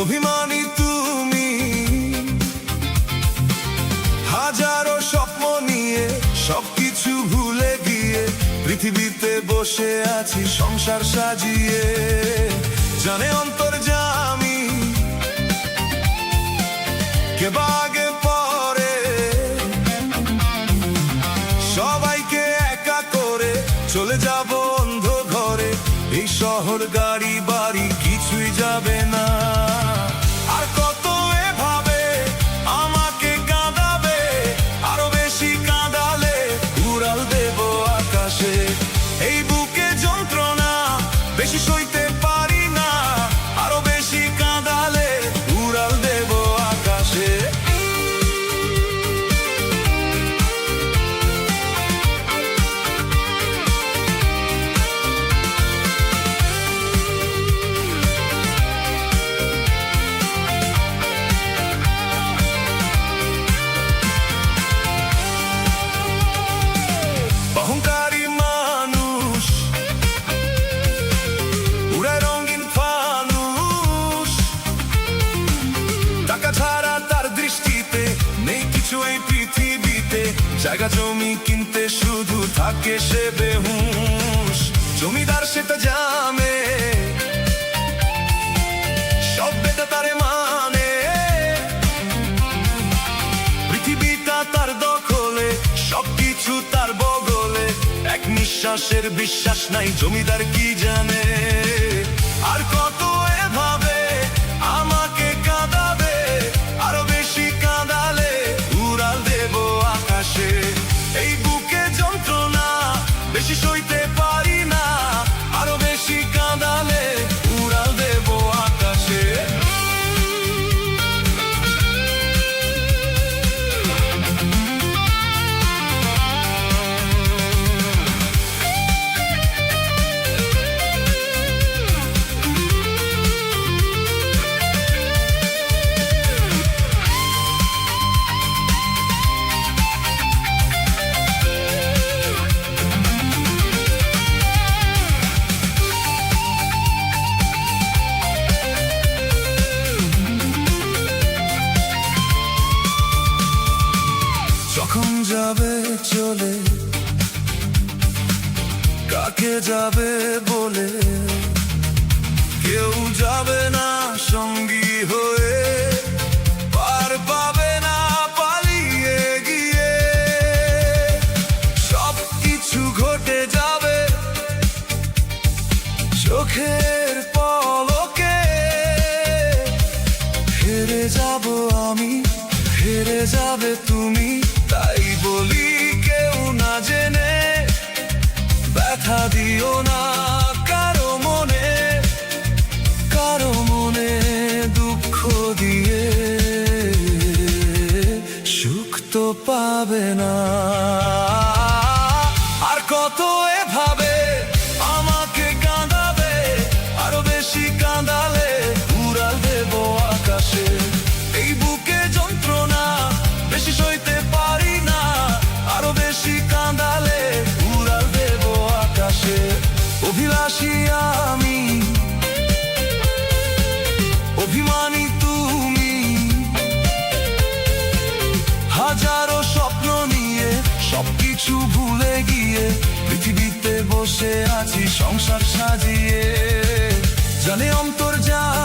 অভিমানী তুমি। হাজারো স্বপ্ন নিয়ে সবকিছু ভুলে গিয়ে পৃথিবীতে বসে আছি সংসার সাজিয়ে। জানে অন্তর্যামী কে বা আগে পরে, সবাইকে একা করে চলে যাব অন্ধ ঘরে। এই শহর গাড়ি বাড়ি কিছুই যাবে না। আর কত এভাবে আমাকে কাঁদাবে, আরো বেশি কাঁদালে উড়াল দেব আকাশে। এই বুকে যন্ত্রণা বেশি সইতে পারি না, আরো বেশি কাঁদালে উড়াল দেব আকাশে। অহংকারী মানুষ উড়ায় রঙিন ফানুষ, টাকা ছাড়া তার দৃষ্টিতে নেই কিছু এই পৃথিবীতে। জায়গা জমি কিনতে শুধু থাকে সে বেহুশ, জমিদার সেটা জানে, সব বেটা তারে মানে। পৃথিবীটা তার দখলে, সবকিছু তার বগলে। এক নিঃশ্বাসের বিশ্বাস নাই, জমিদার কি জানে। আর কত এভাবে আমাকে কাঁদাবে, আরো বেশি কাঁদালে উড়াল দেব আকাশে। এই বুকে যন্ত্রণা বেশি সইতে পারি না, আরো বেশি কাঁদালে উড়াল দেব আকাশে। যখন যাবে চলে, কাকে যাবে বলে, কেউ যাবে না সঙ্গী হয়ে, পার পাবে না পালিয়ে গিয়ে। সব কিছু ঘটে যাবে চোখের পলকে। হেরে যাব আমি, হেরে যাবে তুমি, তাই বলি কেউ না জেনে ব্যথা দিও না কারো মনে, কারো মনে দুঃখ দিয়ে সুখ তো পাবে না। আর কত এভাবে আমাকে কাঁদাবে, আরো বেশি কাঁদালে উড়াল দেব আকাশে। এই বুকে যন্ত্রণা বেশি সইতে পারি না, আরো বেশি কাঁদালে উড়াল দেব আকাশে। অভিলাষী আমি, অভিমানী তুমি। হাজারো স্বপ্ন নিয়ে সবকিছু ভুলে গিয়ে পৃথিবীতে বসে আছি সংসার সাজিয়ে। জানে অন্তর্যামী